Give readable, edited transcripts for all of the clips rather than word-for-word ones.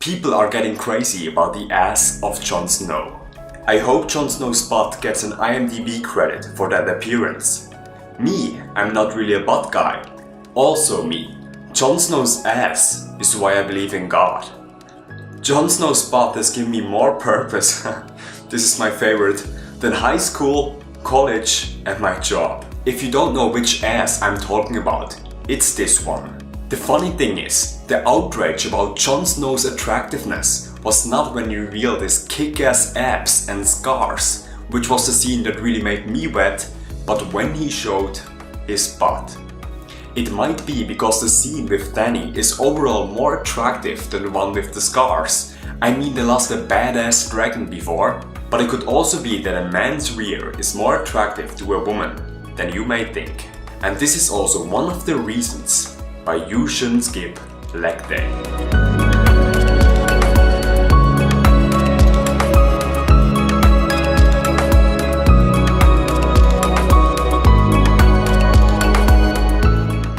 People are getting crazy about the ass of Jon Snow. I hope Jon Snow's butt gets an IMDb credit for that appearance. Me, I'm not really a butt guy. Also me, Jon Snow's ass is why I believe in God. Jon Snow's butt has given me more purpose, this is my favorite, than high school, college and my job. If you don't know which ass I'm talking about, it's this one. The funny thing is, the outrage about Jon Snow's attractiveness was not when he revealed his kick-ass abs and scars, which was the scene that really made me wet, but when he showed his butt. It might be because the scene with Dany is overall more attractive than the one with the scars. I mean, they lost a badass dragon before, but it could also be that a man's rear is more attractive to a woman than you may think. And this is also one of the reasons why you shouldn't skip leg day.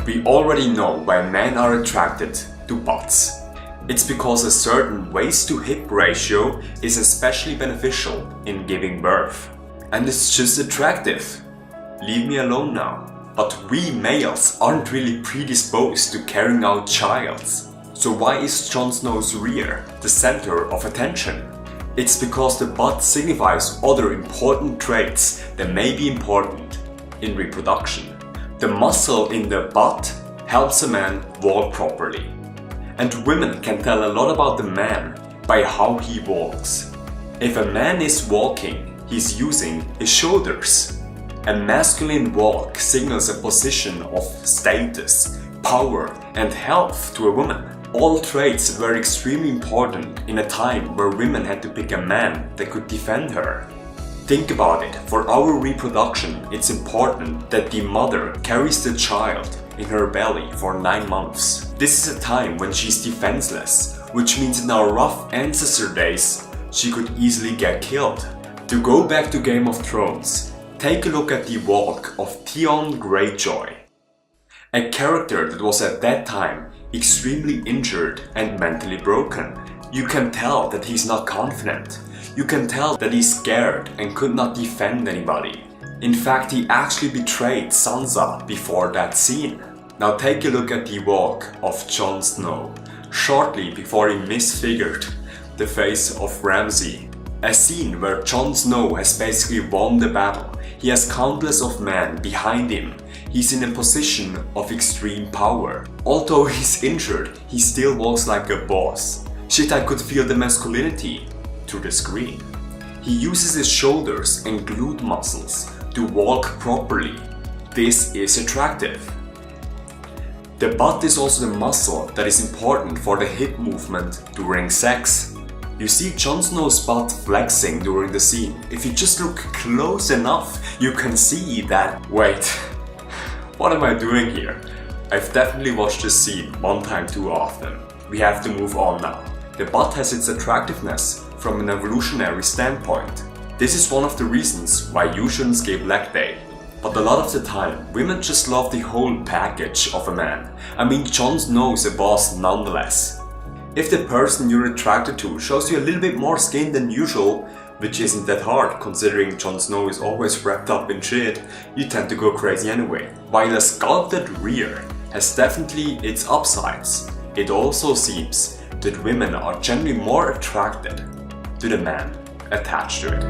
We already know why men are attracted to butts. It's because a certain waist to hip ratio is especially beneficial in giving birth. And it's just attractive. Leave me alone now. But we males aren't really predisposed to carrying out childs. So why is Jon Snow's rear the center of attention? It's because the butt signifies other important traits that may be important in reproduction. The muscle in the butt helps a man walk properly. And women can tell a lot about the man by how he walks. If a man is walking, he's using his shoulders. A masculine walk signals a position of status, power and health to a woman. All traits were extremely important in a time where women had to pick a man that could defend her. Think about it, for our reproduction it's important that the mother carries the child in her belly for 9 months. This is a time when she's defenseless, which means in our rough ancestor days she could easily get killed. To go back to Game of Thrones, take a look at the walk of Theon Greyjoy, a character that was at that time extremely injured and mentally broken. You can tell that he's not confident. You can tell that he's scared and could not defend anybody. In fact, he actually betrayed Sansa before that scene. Now take a look at the walk of Jon Snow, shortly before he misfigured the face of Ramsay. A scene where Jon Snow has basically won the battle. He has countless of men behind him. He's in a position of extreme power. Although he's injured, he still walks like a boss. Shit, I could feel the masculinity through the screen. He uses his shoulders and glute muscles to walk properly. This is attractive. The butt is also the muscle that is important for the hip movement during sex. You see Jon Snow's butt flexing during the scene. If you just look close enough, you can see that. Wait, what am I doing here? I've definitely watched this scene one time too often. We have to move on now. The butt has its attractiveness from an evolutionary standpoint. This is one of the reasons why you shouldn't skip leg day. But a lot of the time, women just love the whole package of a man. I mean, Jon Snow's a boss nonetheless. If the person you're attracted to shows you a little bit more skin than usual, which isn't that hard considering Jon Snow is always wrapped up in shit, you tend to go crazy anyway. While a sculpted rear has definitely its upsides, it also seems that women are generally more attracted to the man attached to it.